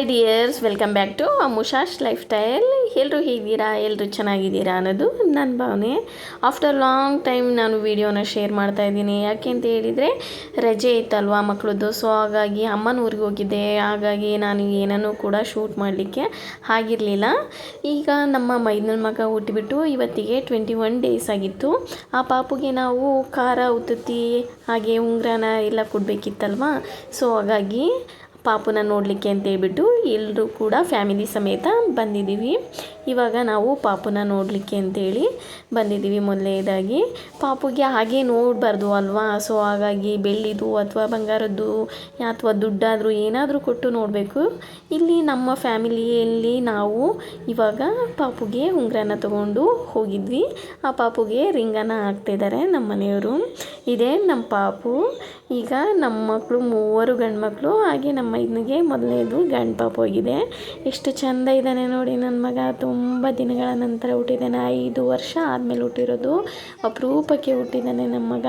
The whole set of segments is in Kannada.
Hi dears, welcome back to Amusha's lifestyle. ಎಲ್ಲರೂ ಹೇಗಿದ್ದೀರಾ? ಎಲ್ಲರೂ ಚೆನ್ನಾಗಿದ್ದೀರಾ ಅನ್ನೋದು ನನ್ನ ಭಾವನೆ. ಆಫ್ಟರ್ ಲಾಂಗ್ ಟೈಮ್ ನಾನು ವೀಡಿಯೋನ ಶೇರ್ ಮಾಡ್ತಾ ಇದ್ದೀನಿ. ಯಾಕೆ ಅಂತ ಹೇಳಿದರೆ ರಜೆ ಇತ್ತಲ್ವ ಮಕ್ಕಳದ್ದು. ಸೊ ಹಾಗಾಗಿ ಅಮ್ಮನ ಊರಿಗೆ ಹೋಗಿದ್ದೆ. ಹಾಗಾಗಿ ನಾನು ಏನನ್ನೂ ಕೂಡ ಶೂಟ್ ಮಾಡಲಿಕ್ಕೆ ಆಗಿರಲಿಲ್ಲ. ಈಗ ನಮ್ಮ ಮೈದನ ಮಗ ಹುಟ್ಟಿಬಿಟ್ಟು ಇವತ್ತಿಗೆ 21 ಡೇಸ್ ಆಗಿತ್ತು. ಆ ಪಾಪುಗೆ ನಾವು ಖಾರ ಉತ್ತುತ್ತಿ ಹಾಗೆ ಉಂಗುರನ ಎಲ್ಲ ಕೊಡಬೇಕಿತ್ತಲ್ವ. ಸೊ ಹಾಗಾಗಿ ಪಾಪುನ ನೋಡಲಿಕ್ಕೆ ಅಂತ ಹೇಳ್ಬಿಟ್ಟು ಎಲ್ಲರೂ ಕೂಡ ಫ್ಯಾಮಿಲಿ ಸಮೇತ ಬಂದಿದ್ದೀವಿ. ಇವಾಗ ನಾವು ಪಾಪುನ ನೋಡಲಿಕ್ಕೆ ಅಂತೇಳಿ ಬಂದಿದ್ದೀವಿ. ಮೊದಲನೇದಾಗಿ ಪಾಪುಗೆ ಹಾಗೆ ನೋಡಬಾರ್ದು ಅಲ್ವಾ. ಸೊ ಹಾಗಾಗಿ ಬೆಳ್ಳಿದು ಅಥವಾ ಬಂಗಾರದ್ದು ಅಥವಾ ದುಡ್ಡಾದರೂ ಏನಾದರೂ ಕೊಟ್ಟು ನೋಡಬೇಕು. ಇಲ್ಲಿ ನಮ್ಮ ಫ್ಯಾಮಿಲಿಯಲ್ಲಿ ನಾವು ಇವಾಗ ಪಾಪುಗೆ ಉಂಗುರನ ತಗೊಂಡು ಹೋಗಿದ್ವಿ. ಆ ಪಾಪುಗೆ ರಿಂಗನ್ನು ಹಾಕ್ತಿದ್ದಾರೆ ನಮ್ಮ ಮನೆಯವರು. ಇದೇ ನಮ್ಮ ಪಾಪು. ಈಗ ನಮ್ಮ ಮಕ್ಕಳು 3 ಗಂಡು ಮಕ್ಕಳು, ಹಾಗೆ ನಮ್ಮ ಮೈದನಿಗೆ ಮೊದಲನೇದು ಗಂಡು ಪಾಪು ಆಗಿದೆ. ಎಷ್ಟು ಚೆಂದ ಇದ್ದಾನೆ ನೋಡಿ ನನ್ನ ಮಗ. ತುಂಬ ದಿನಗಳ ನಂತರ ಹುಟ್ಟಿದ್ದಾನೆ. 5 ವರ್ಷ ಆದಮೇಲೆ ಹುಟ್ಟಿರೋದು. ಅಪರೂಪಕ್ಕೆ ಹುಟ್ಟಿದ್ದಾನೆ ನಮ್ಮ ಮಗ.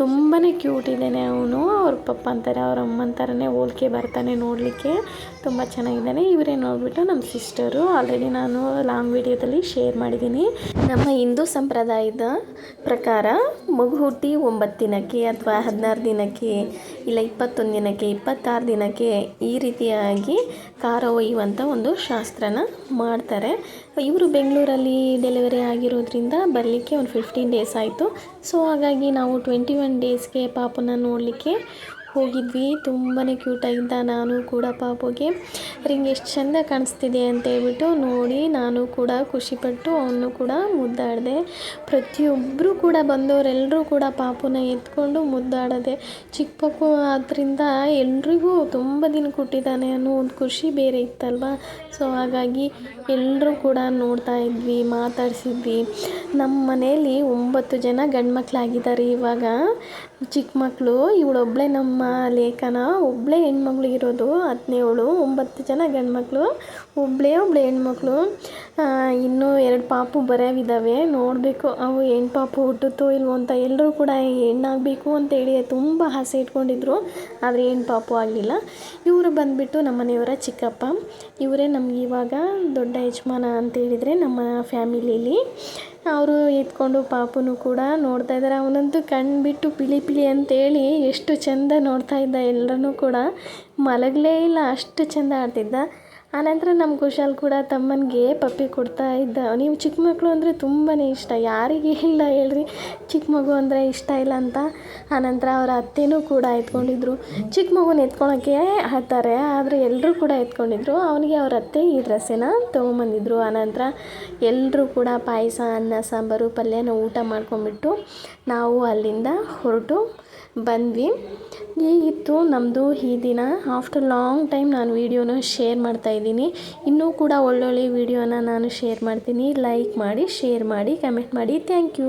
ತುಂಬಾ ಕ್ಯೂಟ್ ಇದ್ದಾನೆ ಅವನು. ಅವ್ರ ಪಪ್ಪ ಅಂತಾರೆ, ಅವ್ರ ಅಮ್ಮನ ಥರನೇ ಹೋಲಿಕೆ ಬರ್ತಾನೆ ನೋಡಲಿಕ್ಕೆ. ತುಂಬ ಚೆನ್ನಾಗಿದ್ದಾನೆ. ಇವರೇ ನೋಡಿಬಿಟ್ಟು ನಮ್ಮ ಸಿಸ್ಟರು. ಆಲ್ರೆಡಿ ನಾನು ಲಾಂಗ್ ವಿಡಿಯೋದಲ್ಲಿ ಶೇರ್ ಮಾಡಿದ್ದೀನಿ. ನಮ್ಮ ಹಿಂದೂ ಸಂಪ್ರದಾಯದ ಪ್ರಕಾರ ಮಗು ಹುಟ್ಟಿ 9 ದಿನಕ್ಕೆ ಅಥವಾ 16 ದಿನಕ್ಕೆ ಇಲ್ಲ 21 ದಿನಕ್ಕೆ 26 ದಿನಕ್ಕೆ ಈ ರೀತಿಯಾಗಿ ಖಾರ ಒಯ್ಯುವಂಥ ಒಂದು ಶಾಸ್ತ್ರನ ಮಾಡ್ತಾರೆ. ಇವರು ಬೆಂಗಳೂರಲ್ಲಿ ಡೆಲಿವರಿ ಆಗಿರೋದ್ರಿಂದ ಬರಲಿಕ್ಕೆ ಒಂದು 15 ಡೇಸ್ ಆಯಿತು. ಸೊ ಹಾಗಾಗಿ ನಾವು 21 ಡೇಸ್ಗೆ ಪಾಪನ ನೋಡಲಿಕ್ಕೆ ಹೋಗಿದ್ವಿ. ತುಂಬಾ ಕ್ಯೂಟಾಗಿದ್ದ. ನಾನು ಕೂಡ ಪಾಪುಗೆ ರಿಂಗ್ ಎಷ್ಟು ಚೆಂದ ಕಾಣಿಸ್ತಿದೆ ಅಂತ ಹೇಳ್ಬಿಟ್ಟು ನೋಡಿ ನಾನು ಕೂಡ ಖುಷಿಪಟ್ಟು ಅವನು ಕೂಡ ಮುದ್ದಾಡಿದೆ. ಪ್ರತಿಯೊಬ್ಬರು ಕೂಡ ಬಂದವರೆಲ್ಲರೂ ಕೂಡ ಪಾಪುನ ಎತ್ಕೊಂಡು ಮುದ್ದಾಡದೆ. ಚಿಕ್ಕ ಪಾಪು ಆದ್ದರಿಂದ ಎಲ್ರಿಗೂ ತುಂಬ ದಿನ ಕೊಟ್ಟಿದ್ದಾನೆ ಅನ್ನೋ ಒಂದು ಖುಷಿ ಬೇರೆ ಇತ್ತಲ್ವ. ಸೊ ಹಾಗಾಗಿ ಎಲ್ಲರೂ ಕೂಡ ನೋಡ್ತಾ ಇದ್ವಿ, ಮಾತಾಡಿಸಿದ್ವಿ. ನಮ್ಮ ಮನೆಯಲ್ಲಿ 9 ಜನ ಗಂಡು ಮಕ್ಕಳಾಗಿದ್ದಾರೆ. ಇವಾಗ ಚಿಕ್ಕ ಮಕ್ಕಳು ಇವಳೊಬ್ಬಳೇ, ನಮ್ಮ ಲೇಖನ ಒಬ್ಬಳೇ ಹೆಣ್ಮಗಳು ಇರೋದು. 17 9 ಜನ ಗಂಡು ಮಕ್ಕಳು, ಒಬ್ಬಳೇ ಹೆಣ್ಮಕ್ಳು. ಇನ್ನೂ 2 ಪಾಪು ಬರೋವಿದ್ದಾವೆ. ನೋಡಬೇಕು ಅವು ಹೆಣ್ಣು ಪಾಪು ಹುಟ್ಟುತ್ತೋ ಇಲ್ವೋ ಅಂತ. ಎಲ್ಲರೂ ಕೂಡ ಹೆಣ್ಣಾಗಬೇಕು ಅಂತೇಳಿ ತುಂಬ ಆಸೆ ಇಟ್ಕೊಂಡಿದ್ರು. ಆದರೆ ಹೆಣ್ಣು ಪಾಪು ಆಗಲಿಲ್ಲ. ಇವರು ಬಂದುಬಿಟ್ಟು ನಮ್ಮ ಮನೆಯವರ ಚಿಕ್ಕಪ್ಪ. ಇವರೇ ನಮ್ಗೆ ಇವಾಗ ದೊಡ್ಡ ಯಜಮಾನ ಅಂತೇಳಿದರೆ ನಮ್ಮ ಫ್ಯಾಮಿಲೀಲಿ. ಅವರು ಎತ್ಕೊಂಡು ಪಾಪುನು ಕೂಡ ನೋಡ್ತಾ ಇದ್ದಾರೆ. ಅವನಂತೂ ಕಣ್ಬಿಟ್ಟು ಪಿಳಿ ಅಂತೇಳಿ ಎಷ್ಟು ಚೆಂದ ನೋಡ್ತಾ ಇದ್ದ. ಎಲ್ಲರೂ ಕೂಡ ಮಲಗಲೇ ಇಲ್ಲ, ಅಷ್ಟು ಚೆಂದ ಆಡ್ತಿದ್ದ. ಆನಂತರ ನಮ್ಮ ಕುಶಾಲ್ ಕೂಡ ತಮ್ಮನಿಗೆ ಪಪ್ಪಿ ಕೊಡ್ತಾ ಇದ್ದ. ನೀವು ಚಿಕ್ಕ ಮಕ್ಕಳು ಅಂದರೆ ತುಂಬಾ ಇಷ್ಟ. ಯಾರಿಗೆ ಇಲ್ಲ ಹೇಳ್ರಿ ಚಿಕ್ಕ ಮಗು ಅಂದರೆ ಇಷ್ಟ ಇಲ್ಲ ಅಂತ. ಆನಂತರ ಅವರ ಅತ್ತೆನೂ ಕೂಡ ಎತ್ಕೊಂಡಿದ್ರು. ಚಿಕ್ಕ ಮಗುನ ಎತ್ಕೊಳಕ್ಕೆ ಹೇಳ್ತಾರೆ, ಆದರೆ ಎಲ್ಲರೂ ಕೂಡ ಎತ್ಕೊಂಡಿದ್ರು. ಅವನಿಗೆ ಅವ್ರ ಅತ್ತೆ ಈ ಡ್ರೆಸ್ಸನ್ನು ತೊಗೊಂಬಂದಿದ್ರು. ಆನಂತರ ಎಲ್ಲರೂ ಕೂಡ ಪಾಯಸ, ಅನ್ನ, ಸಾಂಬಾರು, ಪಲ್ಯನ ಊಟ ಮಾಡ್ಕೊಂಬಿಟ್ಟು ನಾವು ಅಲ್ಲಿಂದ ಹೊರಟು ಬಂದ್ವಿ. ಹೀಗಿತ್ತು ನಮ್ಮದು ಈ ದಿನ. ಆಫ್ಟರ್ ಲಾಂಗ್ ಟೈಮ್ ನಾನು ವೀಡಿಯೋನ ಶೇರ್ ಮಾಡ್ತಾಯಿದ್ದೀನಿ. ಇನ್ನೂ ಕೂಡ ಒಳ್ಳೊಳ್ಳೆ ವೀಡಿಯೋನ ನಾನು ಶೇರ್ ಮಾಡ್ತೀನಿ. ಲೈಕ್ ಮಾಡಿ, ಶೇರ್ ಮಾಡಿ, ಕಮೆಂಟ್ ಮಾಡಿ. Thank you.